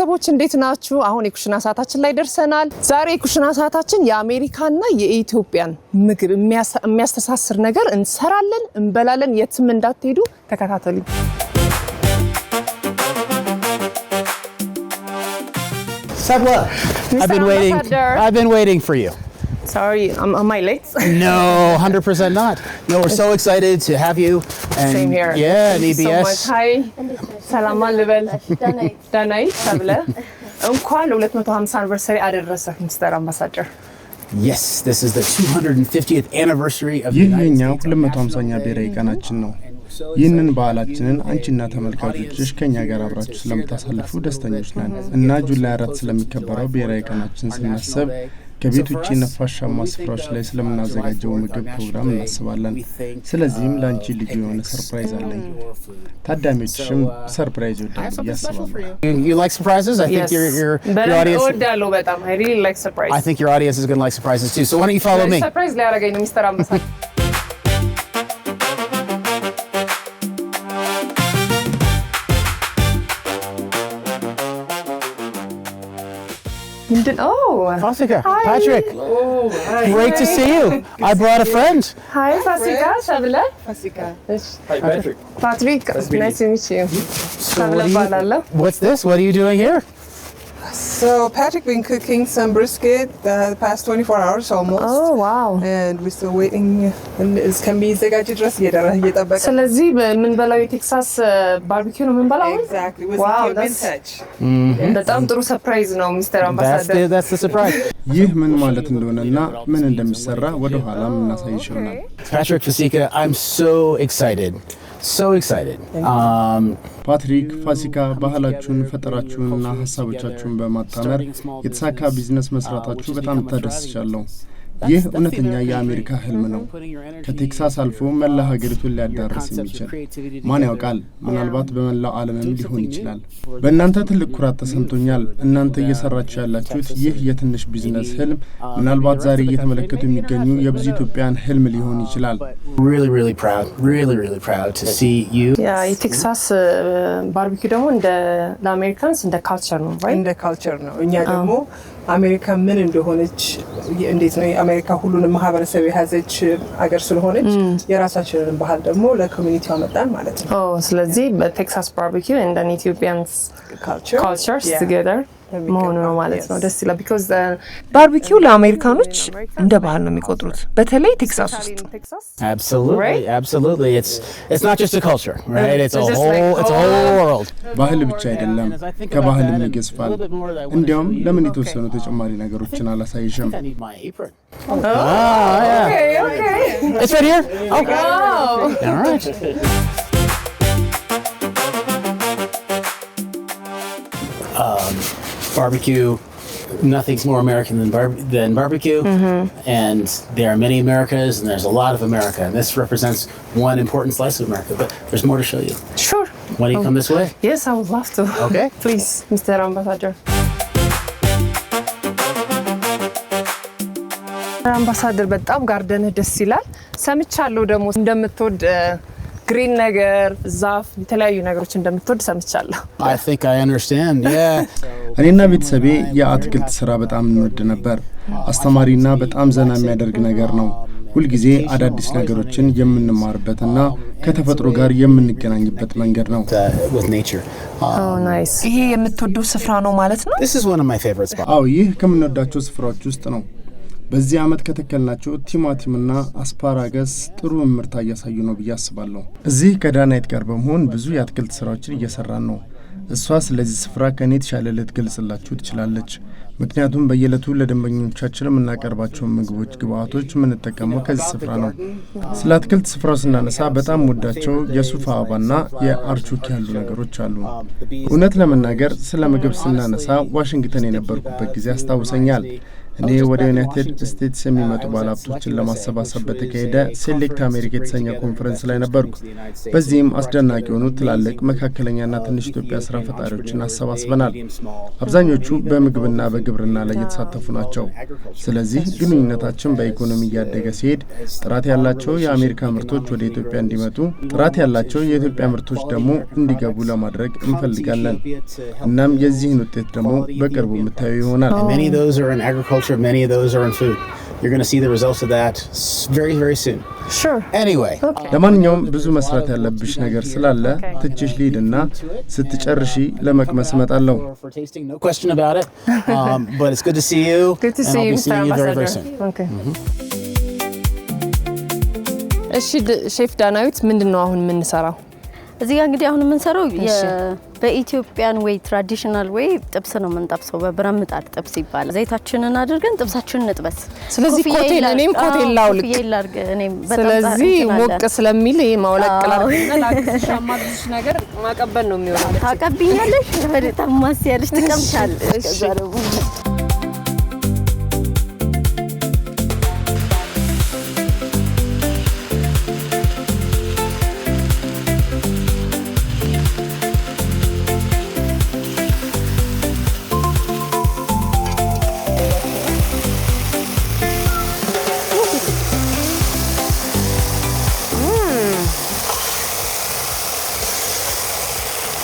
ቤተሰቦች እንዴት ናችሁ? አሁን የኩሽና ሰዓታችን ላይ ደርሰናል። ዛሬ የኩሽና ሰዓታችን የአሜሪካና የኢትዮጵያን ምግብ የሚያስተሳስር ነገር እንሰራለን፣ እንበላለን። የትም እንዳትሄዱ ተከታተሉ። Sabla, I've been waiting for you. Sorry, am I late? No, 100% not. No, we're so excited to have you. And same here. Yeah, and EBS. So much. Hi. Salam alaikum. Danai, Sabla. እንኳን 250 anniversary አደረሰህ Mr. Ambassador. Yes, this is the 250th anniversary of the United States. 250ኛ ብሔራዊ ቀናችን ነው። ይህንን በዓላችንን አንቺና ተመልካቾችሽ ከኛ ጋር አብራችሁ ስለምታሳልፉ ደስተኞች ነን እና ጁላይ 4 ስለሚከበረው ብሔራዊ ቀናችን ስናስብ ከቤት ውጪ ነፋሻማ ስፍራዎች ላይ ስለምናዘጋጀው ምግብ ፕሮግራም እናስባለን። ስለዚህም ላንቺ ልዩ የሆነ ሰርፕራይዝ አለኝ። ታዳሚዎችሽም ሰርፕራይዝ ይወዳሉ ያስባሉ። You like surprises? I think your audience እወዳለሁ በጣም. I really like surprises. I think your audience is going to like surprises too. So why don't you follow me? Surprise ሊያደርገኝ ነው Mr. Ambassador. Oh, Fasika, hi. Patrick. Oh, hi. Great to see you. I brought a friend. Hi, Fasika. Sabla. Fasika. Hi, Patrick. Patrick, nice to meet you. Sabla, what's this? What are you doing here? So Patrick been cooking some brisket the past 24 hours almost. Oh, wow. And we're still waiting and it's can be ዘጋጅ ድረስ እየጠበቀ ስለዚህ ምን በላው ቴክሳስ ባርቢኪው ነው ምን በላው Exactly. With wow, touch. በጣም ጥሩ ሰርፕራይዝ ነው Mr. Ambassador. That's the surprise. ይህ ምን ማለት እንደሆነና ምን እንደሚሰራ ወደ ኋላ እናሳይሽ ይሆናል። Patrick, Fasika, I'm so excited. So excited. ፓትሪክ ፋሲካ ባህላችሁን ፈጠራችሁንና ሐሳቦቻችሁን በማጣመር የተሳካ ቢዝነስ መስራታችሁ በጣም ተደስቻለሁ። ይህ እውነተኛ የአሜሪካ ህልም ነው። ከቴክሳስ አልፎ መላ ሀገሪቱን ሊያዳርስ የሚችል ማን ያውቃል፣ ምናልባት በመላው ዓለምም ሊሆን ይችላል። በእናንተ ትልቅ ኩራት ተሰምቶኛል። እናንተ እየሰራችሁ ያላችሁት ይህ የትንሽ ቢዝነስ ህልም ምናልባት ዛሬ እየተመለከቱ የሚገኙ የብዙ ኢትዮጵያን ህልም ሊሆን ይችላል። Really proud to see you. Yeah, የቴክሳስ ባርቢኪው ደግሞ እንደ ለአሜሪካንስ እንደ ካልቸር ነው right? እንደ ካልቸር ነው። እኛ ደግሞ አሜሪካ ምን እንደሆነች እንዴት ነው አሜሪካ ሁሉንም ማህበረሰብ የያዘች አገር ስለሆነች የራሳችንን ባህል ደግሞ ለኮሚኒቲው አመጣን ማለት ነው። ስለዚህ በቴክሳስ ባርቢኪው and an Ethiopian's cultures together መሆኑ ነው ማለት ነው። ደስ ይላል because ባርቢኪው ለአሜሪካኖች እንደ ባህል ነው የሚቆጥሩት በተለይ ቴክሳስ ውስጥ። Absolutely. It's not just a culture, right? It's a whole world. ባህል ብቻ አይደለም፣ ከባህልም ይገዝፋል። እንዲያውም ለምን የተወሰኑ ተጨማሪ ነገሮችን አላሳይሽም? Okay. It's right here. Okay. All right. Barbecue, nothing's more American than barbecue, and there are many Americas, and there's a lot of America, and this represents one important slice of America, but there's more to show you. Sure. Why don't you come this way? Yes, I would love to. Okay. Please, Mr. Ambassador. አምባሳደር በጣም ጋርደንህ ደስ ይላል። ሰምቻለሁ ደግሞ እንደምትወድ ግሪን ነገር ዛፍ የተለያዩ ነገሮች እንደምትወድ ሰምቻለሁ። I think I understand. Yeah. እኔና ቤተሰቤ የአትክልት ስራ በጣም እንወድ ነበር። አስተማሪና በጣም ዘና የሚያደርግ ነገር ነው። ሁልጊዜ አዳዲስ ነገሮችን የምንማርበትና ከተፈጥሮ ጋር የምንገናኝበት መንገድ ነው። With nature. Oh, nice. ይሄ የምትወደው ስፍራ ነው ማለት ነው? This is one of my favorite spots. አዎ፣ ይህ ከምንወዳቸው ስፍራዎች ውስጥ ነው። በዚህ ዓመት ከተከልናቸው ቲማቲምና አስፓራገስ ጥሩ ምርታ እያሳዩ ነው ብዬ አስባለሁ። እዚህ ከዳናይት ጋር በመሆን ብዙ የአትክልት ስራዎችን እየሰራን ነው። እሷ ስለዚህ ስፍራ ከኔ የተሻለ ልትገልጽላችሁ ትችላለች። ምክንያቱም በየዕለቱ ለደንበኞቻችን የምናቀርባቸው ምግቦች ግብአቶች የምንጠቀመው ከዚህ ስፍራ ነው። ስለ አትክልት ስፍራው ስናነሳ በጣም ወዳቸው የሱፍ አበባና የአርቹክ ያሉ ነገሮች አሉ። እውነት ለመናገር ስለ ምግብ ስናነሳ ዋሽንግተን የነበርኩበት ጊዜ አስታውሰኛል። እኔ ወደ ዩናይትድ ስቴትስ የሚመጡ ባለሀብቶችን ለማሰባሰብ በተካሄደ ሴሌክት አሜሪካ የተሰኘ ኮንፈረንስ ላይ ነበርኩ። በዚህም አስደናቂ የሆኑ ትላልቅ መካከለኛና ትንሽ ኢትዮጵያ ስራ ፈጣሪዎችን አሰባስበናል። አብዛኞቹ በምግብና በግብርና ላይ የተሳተፉ ናቸው። ስለዚህ ግንኙነታችን በኢኮኖሚ እያደገ ሲሄድ ጥራት ያላቸው የአሜሪካ ምርቶች ወደ ኢትዮጵያ እንዲመጡ፣ ጥራት ያላቸው የኢትዮጵያ ምርቶች ደግሞ እንዲገቡ ለማድረግ እንፈልጋለን። እናም የዚህን ውጤት ደግሞ በቅርቡ የምታዩ ይሆናል። Many of those are in agriculture, many of those are in food. You're going to see the results of that very, very soon. Sure. Anyway. ለማንኛውም ብዙ መስራት ያለብሽ ነገር ስላለ ትችሽ ልሂድና ስትጨርሺ ለመቅመስ እመጣለሁ። No question about it. But it's good to see you. Good to see you, Mr. Ambassador. Very, very soon. Okay. እሺ ሼፍ ዳናዊት ምንድነው አሁን የምንሰራው? እዚህ ጋር እንግዲህ አሁን የምንሰራው በኢትዮጵያን ወይ ትራዲሽናል ወይ ጥብስ ነው የምንጠብሰው። በብረት ምጣድ ጥብስ ይባላል። ዘይታችንን አድርገን ጥብሳችንን እንጥበስ። ስለዚህ ኮቴል እኔም ኮቴል ላውልቅ። ስለዚህ ሞቅ ስለሚል ማውለቅ ላክሻማድሽ ነገር ማቀበል ነው የሚሆነው። ታቀብኛለሽ፣ በጣም ማስያለሽ፣ ትቀምሻለሽ። ከዛ ደግሞ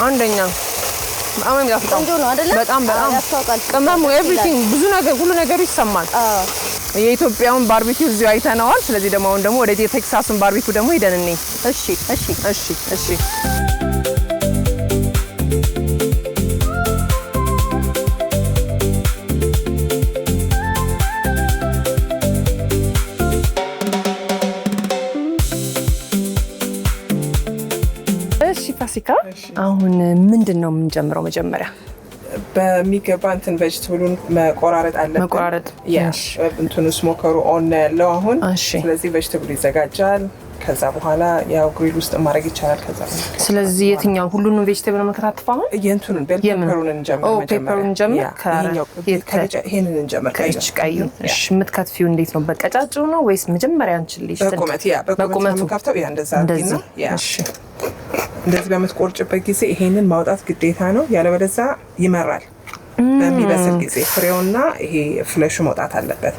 አንደኛ በጣም የሚያፍጣው ቆንጆ ነው አይደለ? በጣም ያስታውቃል። ቅመሙ ኤቭሪቲንግ ብዙ ነገር ሁሉ ነገሩ ይሰማል። የኢትዮጵያውን ባርቢኪው እዚሁ አይተነዋል። ስለዚህ ደግሞ አሁን ደግሞ ወደ ቴክሳስን ባርቢኪው ደግሞ ሄደን እንይ። እሺ ፋሲካ አሁን ምንድነው የምንጀምረው? መጀመሪያ በሚገባ እንትን ቬጅታብሉን መቆራረጥ አለብን። መቆራረጥ እንትኑ ስሞከሩ ኦን ያለው አሁን። ስለዚህ ቬጅታብሉ ይዘጋጃል። ከዛ በኋላ ያው ግሪል ውስጥ ማድረግ ይቻላል። ከዛ ስለዚህ የትኛው ሁሉንም ቬጅታብል ነው መከታተፍ? አሁን የእንቱንን ፔፐሩን እንጀምር። ፔፐሩን እንጀምር። ይሄንን እንጀምር። ቀዩ እሺ። የምትከትፊው እንዴት ነው? በቀጫጭኑ ነው ወይስ መጀመሪያ አንችልሽ? በቁመቱ ከፍተው እንደዛ አድርጊና እሺ። እንደዚህ በምትቆርጭበት ጊዜ ይሄንን ማውጣት ግዴታ ነው፣ ያለበለዛ ይመራል። በሚበስል ጊዜ ፍሬውና ይሄ ፍሌሹ መውጣት አለበት።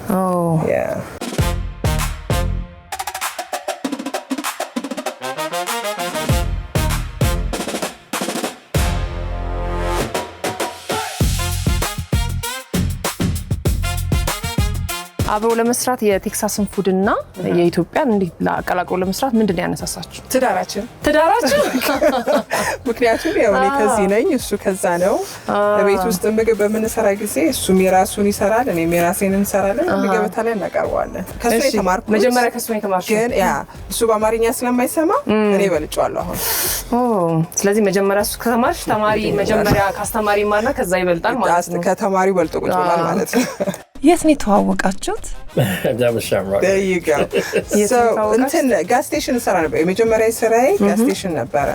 አብሮ ለመስራት የቴክሳስን ፉድ እና የኢትዮጵያን እንዴት አቀላቅሎ ለመስራት ምንድነው ያነሳሳችሁ? ትዳራችን ምክንያቱም ያው እኔ ከዚህ ነኝ፣ እሱ ከዛ ነው። በቤት ውስጥ ምግብ በምንሰራ ጊዜ እሱም የራሱን ይሰራል፣ እኔም የራሴን እንሰራለን። ገበታ ላይ እናቀርበዋለን። ከሱ የተማርኩት መጀመሪያ ከሱ የተማርኩት ግን እሱ በአማርኛ ስለማይሰማ እኔ በልጫለሁ አሁን። ስለዚህ መጀመሪያ እሱ ከተማርሽ ተማሪ መጀመሪያ ካስተማሪ ማና ከዛ ይበልጣል ማለት ነው። ከተማሪው በልጦ ቁጭ ብሏል ማለት ነው። የት ነው የተዋወቃችሁት? There you go. So እንትን ጋስ ስቴሽን ሰራ ነበር። የመጀመሪያ ስራዬ ጋስ ስቴሽን ነበረ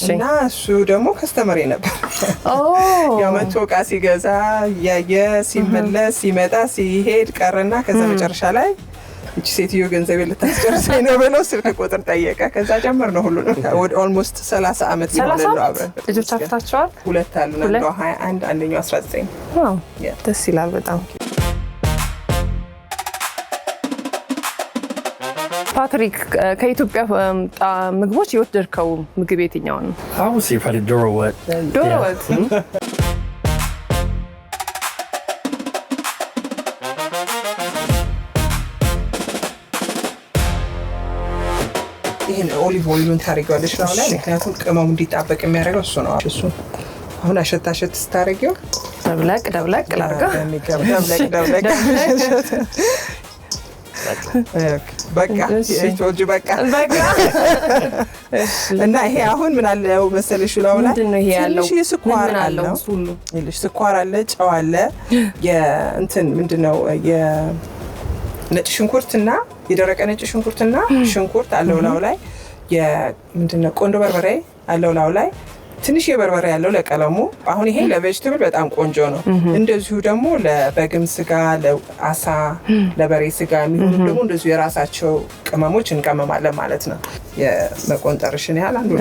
እና እሱ ደግሞ ከስተመሪ ነበር። ያው መቶ ዕቃ ሲገዛ ያየ ሲመለስ ሲመጣ ሲሄድ ቀረና ከዛ መጨረሻ ላይ እቺ ሴትዮ ገንዘብ ልታስጨርሰኝ ነው ብሎ ስልክ ቁጥር ጠየቀ። ከዛ ጀመር ነው ሁሉ ወደ ኦልሞስት 30 አመት ይሆናል አብረን። ልጆች አፍታችኋል? ሁለት አሉ። አንዱ 21 አንደኛው 19። ዋው ደስ ይላል በጣም። ፓትሪክ ከኢትዮጵያ ምግቦች የወደድከው ምግብ የትኛው ነው? Obviously probably Dora Wet. Dora Wet. ይሄን ኦሊቭ ኦይሉን ታደርጊዋለሽ ነው ላይ፣ ምክንያቱም ቅመሙ እንዲጣበቅ የሚያደርገው እሱ ነው። እሱ አሁን አሸታሸት ስታደርጊው ደብለቅ ላድርገው። ደብለቅ በቃ እቶጅ በቃ እና ይሄ አሁን ምን አለው መሰለሽ ላውላ ምንድነው ይሄ ያለው? ስኳር አለው ሁሉ ይልሽ ስኳር አለ፣ ጨው አለ፣ የእንትን ምንድነው የነጭ ሽንኩርትና የደረቀ ነጭ ሽንኩርትና ሽንኩርት አለው ላው ላይ፣ የምንድነው ቆንጆ በርበሬ አለው ላው ላይ፣ ትንሽ የበርበሬ ያለው ለቀለሙ። አሁን ይሄ ለቬጅቴብል በጣም ቆንጆ ነው። እንደዚሁ ደግሞ ለበግም ስጋ፣ ለአሳ፣ ለበሬ ስጋ የሚሆኑ ደግሞ እንደዚሁ የራሳቸው ቅመሞች እንቀመማለን ማለት ነው። የመቆንጠርሽን ያህል አንዱ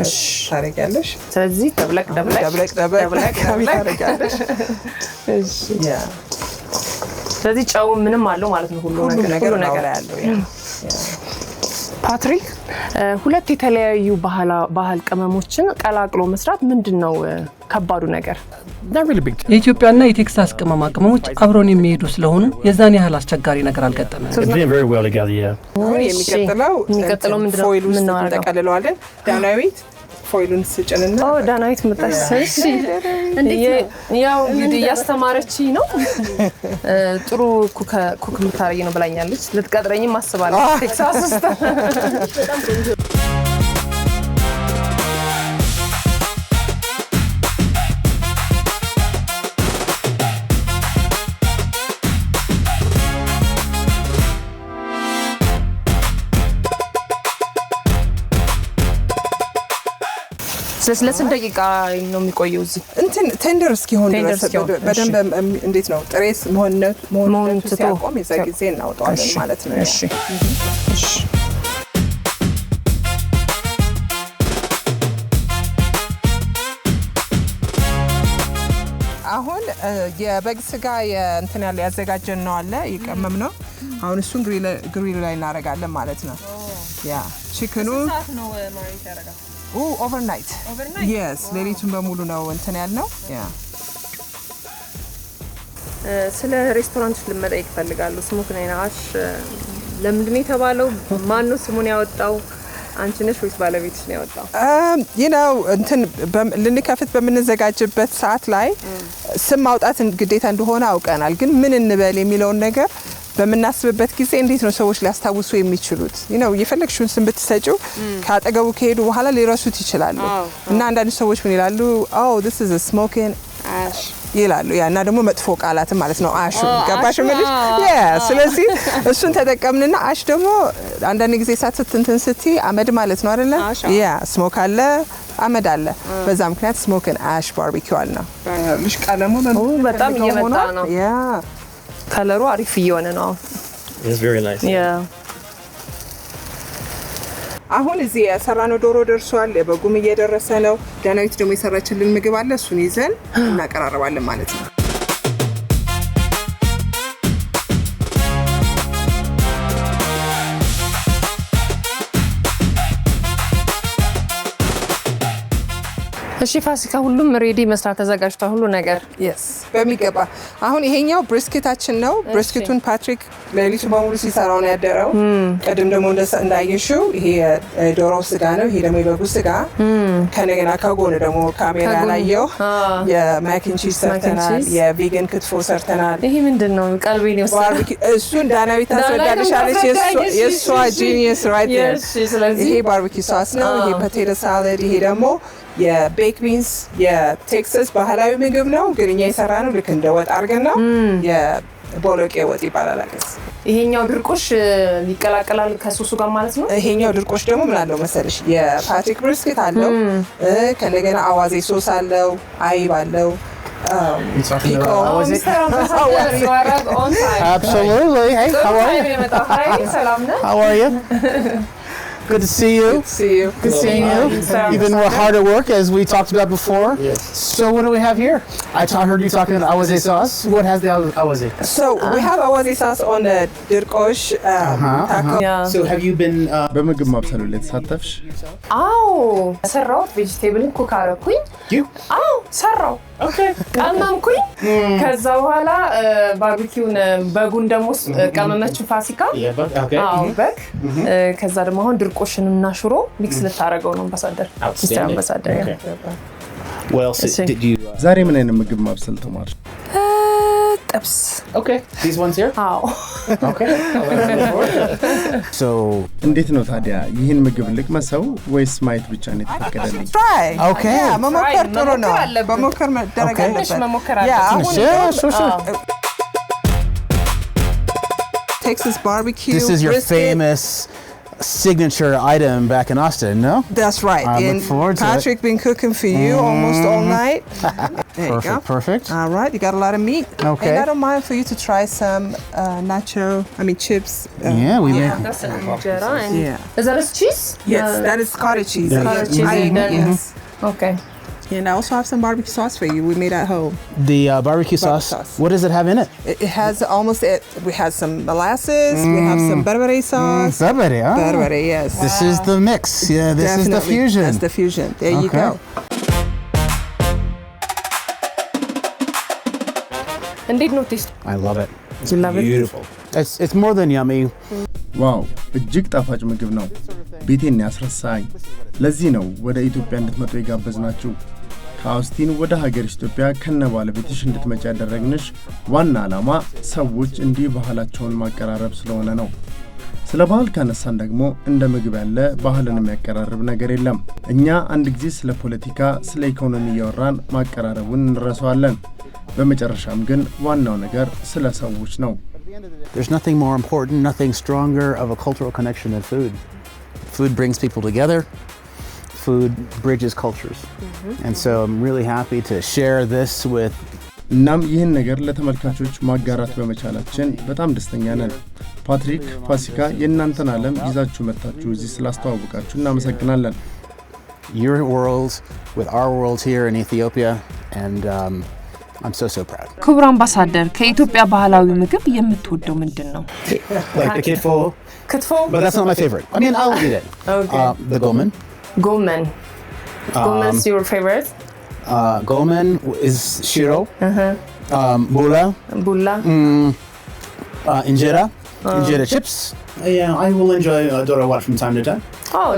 ታደርጊያለሽ። ስለዚህ ደብለቅ ታደርጊያለሽ። ስለዚህ ጨው ምንም አለው ማለት ነው። ሁሉ ነገር ያለው ፓትሪክ፣ ሁለት የተለያዩ ባህል ቅመሞችን ቀላቅሎ መስራት ምንድነው ከባዱ ነገር? የኢትዮጵያና የቴክሳስ ቅመሞች አብረውን የሚሄዱ ስለሆኑ የዛን ያህል አስቸጋሪ ነገር አልገጠመንም። የሚቀጥለው ምንድነው? ፎይል ውስጥ እንጠቀልለዋለን። ዳናዊት ፎይሉን ስጭንና ዳናዊት መጣሽ። ያው እንግዲህ እያስተማረችኝ ነው። ጥሩ ኩክ የምታረጊ ነው ብላኛለች። ልትቀጥረኝም አስባለሁ ቴክሳስ ውስጥ። ለስንት ደቂቃ ነው የሚቆየው እዚህ? ቴንደር እስኪሆን ድረስ በደንብ እንዴት ነው ጥሬስ መሆኑን ሲያቆም የዛ ጊዜ እናውጣዋለን ማለት ነው። እሺ አሁን የበግ ስጋ እንትን ያለ ያዘጋጀን ነው አለ ይቀመም ነው። አሁን እሱን ግሪል ላይ እናደርጋለን ማለት ነው። ያ ቺክኑ ኦቨርናይት የስ ሌሊቱን በሙሉ ነው እንትን ያልነው። ስለ ሬስቶራንት ልመጠይቅ እፈልጋለሁ። ስሙክ ናይናሽ ለምንድን ነው የተባለው? ማን ነው ስሙን ያወጣው? አንቺ ነሽ ወይስ ባለቤትሽ ነው ያወጣው? እንትን ልንከፍት በምንዘጋጅበት ሰዓት ላይ ስም ማውጣት ግዴታ እንደሆነ አውቀናል። ግን ምን እንበል የሚለውን ነገር በምናስብበት ጊዜ እንዴት ነው ሰዎች ሊያስታውሱ የሚችሉት? የፈለግሽውን ስም ብትሰጪው ከአጠገቡ ከሄዱ በኋላ ሊረሱት ይችላሉ። እና አንዳንድ ሰዎች ምን ይላሉ? this is a smoking ash ይላሉ። እና ደግሞ መጥፎ ቃላትም ማለት ነው። አሹ ገባሽ ምልሽ? ስለዚህ እሱን ተጠቀምንና አሽ ደግሞ አንዳንድ ጊዜ ሳትንትን ስትይ አመድ ማለት ነው አይደለ? ስሞክ አለ አመድ አለ። በዛ ምክንያት ስሞክን አሽ ባርቢኪው አለ ነው። ልጅ ቀለሙ በጣም እየመጣ ነው። ከለሩ አሪፍ እየሆነ ነው። It's very nice. አሁን እዚህ የሰራነው ዶሮ ደርሷል። በጉም እየደረሰ ነው። ዳናዊት ደግሞ የሰራችልን ምግብ አለ። እሱን ይዘን እናቀራረባለን ማለት ነው። እሺ ፋሲካ፣ ሁሉም ሬዲ መስራት ተዘጋጅቷል ሁሉ ነገር? በሚገባ። አሁን ይሄኛው ብሪስኬታችን ነው። ብሪስኬቱን ፓትሪክ ሌሊቱ በሙሉ ሲሰራው ነው ያደረው። ቀደም ደግሞ እንዳየሽው ይሄ ዶሮ ስጋ ነው። ይሄ ደግሞ የበጉ ስጋ። ከነገና ከጎን ደግሞ ካሜራ ላየው የማክ ኤንድ ቺዝ ሰርተናል። የቪገን ክትፎ ሰርተናል። ይሄ ምንድነው? ቀልቤን ይወስዳል። እሱን ዳናዊት ታስረዳልሻለች። የሷ ጂኒየስ ራይት ዴር። ይሄ ባርቢኪው ሶስ ነው። ይሄ ፖቴቶ ሳላድ። ይሄ ደግሞ የቤክ ቢንስ የቴክሳስ ባህላዊ ምግብ ነው። ግን እኛ የሰራነው ልክ እንደ ወጥ አድርገን ነው። የቦሎቄ ወጥ ይባላል። ይሄኛው ድርቆሽ ይቀላቀላል ከሶሱ ጋር ማለት ነው። ይሄኛው ድርቆሽ ደግሞ ምን አለው መሰለሽ? የፓትሪክ ብሪስኬት አለው። ከነገና አዋዜ ሶስ አለው፣ አይብ አለው። Absolutely. Hey, how are you? Good to see you. Good to see you. Good seeing you. You've been hard at work, as we talked about before. Yes. So what do we have here? I heard you talking about awaze sauce. What has the awaze? So we have awaze sauce on the dirkosh taco. So have you been... በምግብ ማብሰሉ ላይ ተሳተፍሽ? አዎ ሰራሁት። ቬጂቴብልን ኩክ አደረኩኝ። አዎ ሰራው። ቀመምኩኝ። ከዛ በኋላ ባርቢኪውን በጉን ደግሞ ቀመመችው ፋሲካ። አዎ በግ። ከዛ ደግሞ አሁን ድርቆሽንና ሽሮ ሚክስ ልታረገው ነው አምባሳደር። ዛሬ ምን አይነት ምግብ ማብሰል ተማርሽ? ጥብስ። Okay. These ones here? አዎ። Okay. So እንዴት ነው ታዲያ ይህን ምግብ ልቅመሰው ወይስ ማየት ብቻ ነው የተፈቀደልኝ? Try. Okay. መሞከር ጥሩ ነው። መሞከር መደረግ አለበት። መሞከር አለበት። sure. Texas barbecue. This is your brisket. famous signature item back in Austin, no? That's right. I look And forward to it. Patrick been cooking for you almost all night. There you go. Perfect. All right, you got a lot of meat. Okay. And I don't mind for you to try some chips. Yeah, we make. That's an injera. And Yeah. is that a cheese? Yes, that is cottage cheese. Yeah. Cottage cheese. Yes. Okay. And I also have some barbecue sauce for you. We made at home. The barbecue sauce. sauce. What does it have in it? It has almost it. We have some molasses. We have some berbere sauce. Berbere, huh? Berbere, yes. This is the mix. Yeah, this is the Definitely. fusion. That's the fusion. There you Okay. go. እንዴት ነው ቴስት? I love it. It's You love it? beautiful. It's more than yummy. ዋው እጅግ ጣፋጭ ምግብ ነው። ቤቴን ያስረሳኝ። ለዚህ ነው ወደ ኢትዮጵያ እንድትመጡ የጋበዝናችሁ። ከአውስቲን ወደ ሀገር ኢትዮጵያ ከነ ባለቤትሽ እንድትመጪ ያደረግንሽ ዋና ዓላማ ሰዎች እንዲህ ባህላቸውን ማቀራረብ ስለሆነ ነው። ስለ ባህል ካነሳን ደግሞ እንደ ምግብ ያለ ባህልን የሚያቀራርብ ነገር የለም። እኛ አንድ ጊዜ ስለ ፖለቲካ፣ ስለ ኢኮኖሚ እያወራን ማቀራረቡን እንረሳዋለን። በመጨረሻም ግን ዋናው ነገር ስለ ሰዎች ነው። There's nothing more important, nothing stronger of a cultural connection than food. Food brings people together. Food bridges cultures. And so I'm really happy to share this with. እናም ይህን ነገር ለተመልካቾች ማጋራት በመቻላችን በጣም ደስተኛ ነን። ፓትሪክ፣ ፋሲካ የእናንተን ዓለም ይዛችሁ መጣችሁ እዚህ ስላስተዋወቃችሁ እናመሰግናለን። Your world with our world here in Ethiopia, and I'm so proud. ክቡር አምባሳደር ከኢትዮጵያ ባህላዊ ምግብ የምትወደው ምንድን ነው? Like the kitfo, ክትፎ? but that's not my favorite. I mean, I'll eat it. Okay. The gomen. ጎመን. ጎመን's your favorite? Gomen is shiro. Bula. ቡላ? Injera. Injera chips. Yeah, I will enjoy doro wat from time to time.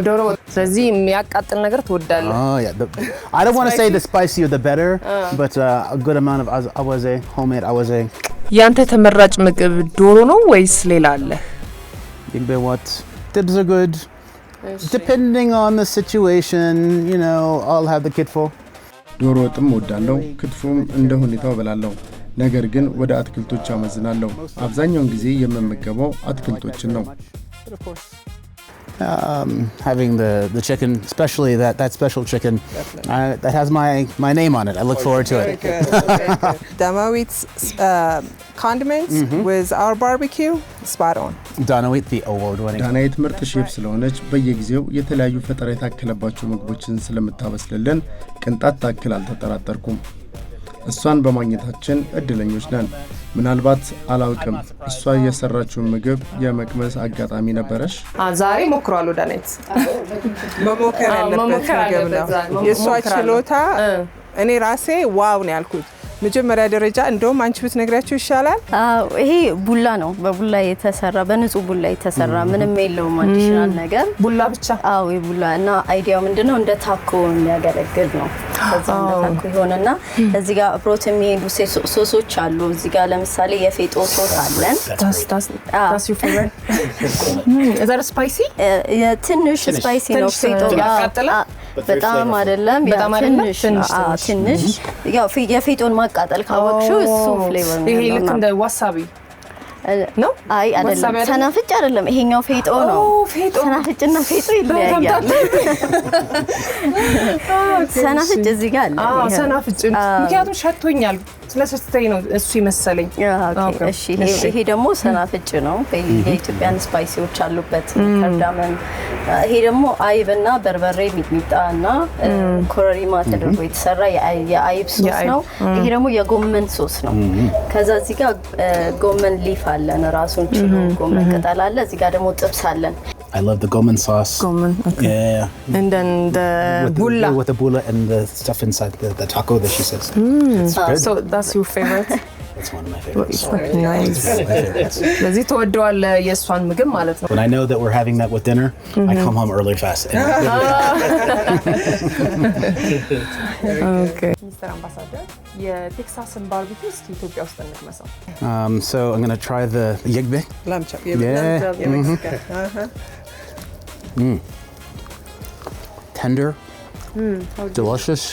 ዶሮ። ስለዚህ የሚያቃጥል ነገር ትወዳለህ? Oh yeah. I don't want to say the spicier the better, but a good amount of awaze, homemade awaze. ያንተ ተመራጭ ምግብ ዶሮ ነው ወይስ ሌላ አለ? You know what? Tips are good. Depending on the situation, you know, I'll have the kitfo. ዶሮ ወጥም እወዳለሁ፣ ክትፎም እንደ ሁኔታው እበላለሁ። ነገር ግን ወደ አትክልቶች አመዝናለሁ። አብዛኛውን ጊዜ የምመገበው አትክልቶችን ነው። Having the chicken, especially that special chicken, that has my name on it. I look forward to it. Damawit's condiments with our barbecue, spot on. Danawit, the award-winning. ዳናይት ምርጥ ሼፍ ስለሆነች በየጊዜው የተለያዩ ፈጠራ የታከለባቸው ምግቦችን ስለምታበስልልን ቅንጣት ታክል አልተጠራጠርኩም። እሷን በማግኘታችን እድለኞች ነን። ምናልባት አላውቅም፣ እሷ የሰራችውን ምግብ የመቅመስ አጋጣሚ ነበረሽ? ዛሬ ሞክሯል ዳናይት። መሞከር ያለበት ምግብ ነው። የእሷ ችሎታ እኔ ራሴ ዋው ነው ያልኩት። መጀመሪያ ደረጃ እንደውም አንቺ ብትነግራችሁ ይሻላል። ይሄ ቡላ ነው፣ በቡላ የተሰራ በንጹህ ቡላ የተሰራ ምንም የለውም አዲሽናል ነገር። ቡላ ብቻ? አዎ የቡላ እና አይዲያው ምንድነው እንደ ታኮ የሚያገለግል ነው። ከዛ እንደ ታኮ ይሆንና እዚህ ጋር አብሮት የሚሄዱ ሶሶች አሉ። እዚህ ጋር ለምሳሌ የፌጦ ሶስ አለን። That's your favorite? Is that spicy? ትንሽ ስፓይሲ ነው ፌጦ። በጣም አይደለም፣ ትንሽ ያው የፌጦን ማቃጠል ካወቅሽው እሱ ፍሌቨር ነው። ይሄ ልክ እንደ ዋሳቢ ነው? አይ አይደለም፣ ሰናፍጭ አይደለም፣ ይሄኛው ፌጦ ነው። ሰናፍጭና ፌጦ ይለያያል። ሰናፍጭ እዚህ ጋር አለ። ሰናፍጭ ምክንያቱም ሸቶኛል ስለሰስተኝ ነው እሱ ይመስለኝ። እሺ ይሄ ደግሞ ሰናፍጭ ነው። የኢትዮጵያን ስፓይሲዎች አሉበት፣ ከርዳመን። ይሄ ደግሞ አይብና በርበሬ፣ ሚጥሚጣና ኮረሪማ ተደርጎ የተሰራ የአይብ ሶስ ነው። ይሄ ደግሞ የጎመን ሶስ ነው። ከዛ እዚህ ጋር ጎመን ሊፍ አለን፣ ራሱን ችሎ ጎመን ቅጠል አለ። እዚህ ጋር ደግሞ ጥብስ አለን። I love the gomen sauce. Gomen, okay. Yeah. And then the bulla. With the bulla and the stuff inside the taco that she says. It's good. So that's your favorite? It's one of my favorites. Nice. ለዚህ ተወደዋለህ የእሷን ምግብ ማለት ነው። When I know that we're having that with dinner, I come home early fast. Okay. Mr. Ambassador, የቴክሳስን ባርቢኪው እስኪ ኢትዮጵያ ውስጥ እንቅመሰው። So I'm going to try the yegbe. lamb chop. Tender, delicious,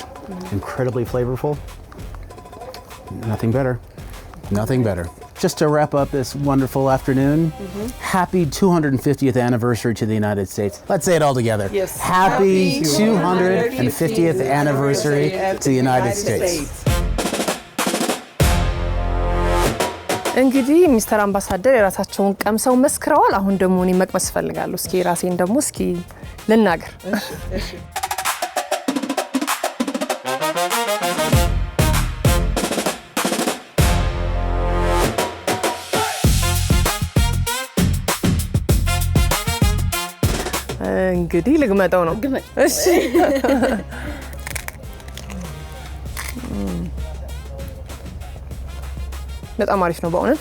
incredibly flavorful. Nothing better. just to wrap up this wonderful afternoon, happy 250th anniversary to the United States. Let's say it all together. Yes. Happy 250th anniversary to the United States. እንግዲህ ሚስተር አምባሳደር የራሳቸውን ቀምሰው መስክረዋል። አሁን ደግሞ እኔ መቅመስ ፈልጋለሁ። እስኪ ራሴን ደግሞ እስኪ ልናገር። እሺ እንግዲህ ልግመጠው ነው። እሺ በጣም አሪፍ ነው በእውነት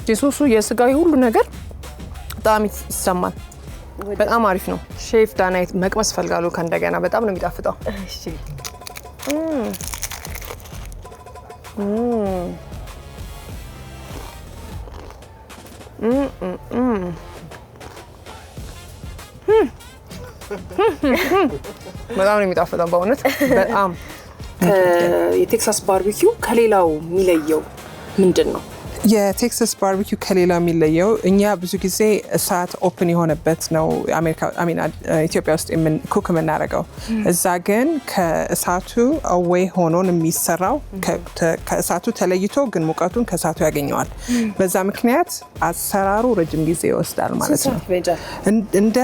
የሶሱ የስጋው ሁሉ ነገር በጣም ይሰማል። በጣም አሪፍ ነው። ሼፍ ዳናይት መቅመስ ፈልጋለሁ ከእንደገና በጣም ነው የሚጣፍጠው። እሺ በጣም ነው የሚጣፍጠው በእውነት በጣም የቴክሳስ ባርቢኪው ከሌላው የሚለየው ምንድነው? የቴክሳስ ባርቢኪው ከሌላ የሚለየው እኛ ብዙ ጊዜ እሳት ኦፕን የሆነበት ነው ኢትዮጵያ ውስጥ ኩክ የምናደርገው። እዛ ግን ከእሳቱ አዌይ ሆኖን የሚሰራው ከእሳቱ ተለይቶ ግን ሙቀቱን ከእሳቱ ያገኘዋል። በዛ ምክንያት አሰራሩ ረጅም ጊዜ ይወስዳል ማለት ነው። እንደ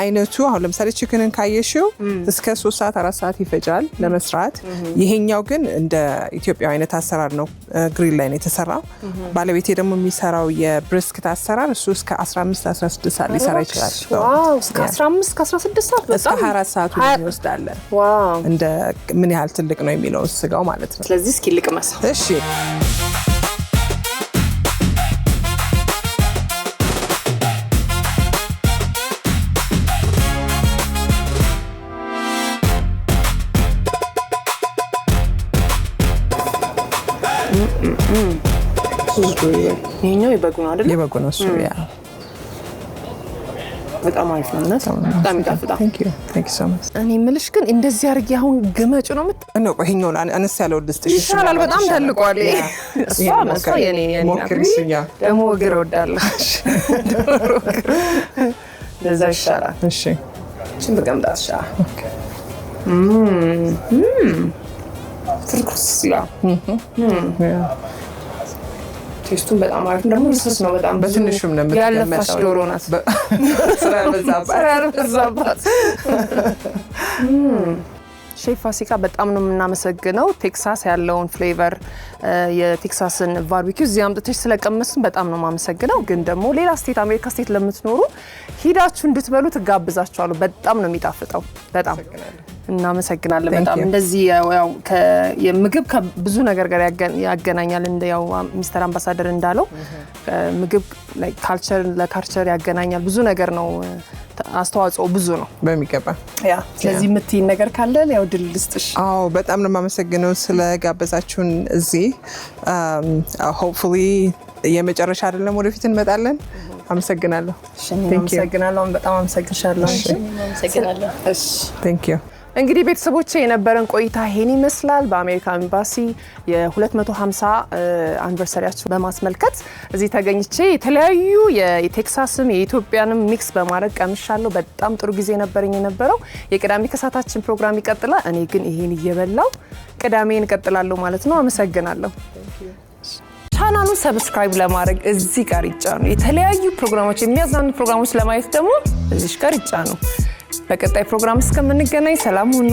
አይነቱ አሁን ለምሳሌ ቺክንን ካየሽው እስከ 3 ሰዓት 4 ሰዓት ይፈጃል ለመስራት። ይሄኛው ግን እንደ ኢትዮጵያ አይነት አሰራር ነው። ግሪል ላይ ነው የተሰራው። ባለቤቴ ደግሞ የሚሰራው የብሪስክት አሰራር እሱ እስከ 15 16 ሰዓት ሊሰራ ይችላል። ዋው እስከ 15 16 ሰዓት እስከ 24 ሰዓት ይወስዳል። ዋው እንደ ምን ያህል ትልቅ ነው የሚለው ስጋው ማለት ነው። ስለዚህ እስኪ ልቅመሰው። እሺ ይሄኛው የበጉ ነው አይደል? የበጉ ነው እሱ። ያ በጣም አሪፍ ነው። በጣም ይጣፍጣል። Thank you so much። እኔ የምልሽ ግን እንደዚህ አድርጌ አሁን ግመጩ ነው ነው ይሄኛው አነስ ያለው ድስት ይሻላል። በጣም ተልቋል። እሷ መስሎ የኔ ደግሞ እግር ወዳለሁ። ለዛ ይሻላል። እሺ እቺን በቀምጣሻ ትርኩስ ይላል። ቴስቱን በጣም አሪፍ ደግሞ ልስስ ነው። በጣም በትንሹም ነው ያለፈች ዶሮ ናት። ስራ በዛባት። ሼፍ ፋሲካ በጣም ነው የምናመሰግነው። ቴክሳስ ያለውን ፍሌቨር የቴክሳስን ባርቢኪው እዚህ አምጥተሽ ስለቀመስን በጣም ነው የማመሰግነው። ግን ደግሞ ሌላ ስቴት አሜሪካ ስቴት ለምትኖሩ ሂዳችሁ እንድትበሉ ትጋብዛችኋለሁ። በጣም ነው የሚጣፍጠው። በጣም እናመሰግናለን። በጣም እንደዚህ ያው የምግብ ከብዙ ነገር ጋር ያገናኛል። እንደ ያው ሚስተር አምባሳደር እንዳለው ምግብ ካልቸር ለካልቸር ያገናኛል። ብዙ ነገር ነው አስተዋጽኦ ብዙ ነው በሚገባ። ያ ስለዚህ የምትይን ነገር ካለ ያው ድል ልስጥሽ። አዎ በጣም ነው የማመሰግነው ስለጋበዛችሁን እዚህ። ሆፕፉሊ የመጨረሻ አይደለም፣ ወደፊት እንመጣለን። አመሰግናለሁ። አመሰግናለሁ። በጣም አመሰግናለሁ። አመሰግናለሁ። እሺ ቴንክ ዩ። እንግዲህ ቤተሰቦቼ የነበረን ቆይታ ይሄን ይመስላል። በአሜሪካ ኤምባሲ የ250 አኒቨርሰሪያቸው በማስመልከት እዚህ ተገኝቼ የተለያዩ የቴክሳስም የኢትዮጵያንም ሚክስ በማድረግ ቀምሻለሁ። በጣም ጥሩ ጊዜ ነበረኝ የነበረው። የቅዳሜ ከሰዓታችን ፕሮግራም ይቀጥላል። እኔ ግን ይሄን እየበላው ቅዳሜን እቀጥላለሁ ማለት ነው። አመሰግናለሁ። ቻናሉን ሰብስክራይብ ለማድረግ እዚህ ጋር ይጫኑ። የተለያዩ ፕሮግራሞች የሚያዝናኑ ፕሮግራሞች ለማየት ደግሞ እዚህ ጋር ይጫኑ። በቀጣይ ፕሮግራም እስከምንገናኝ ሰላም ሁኑ።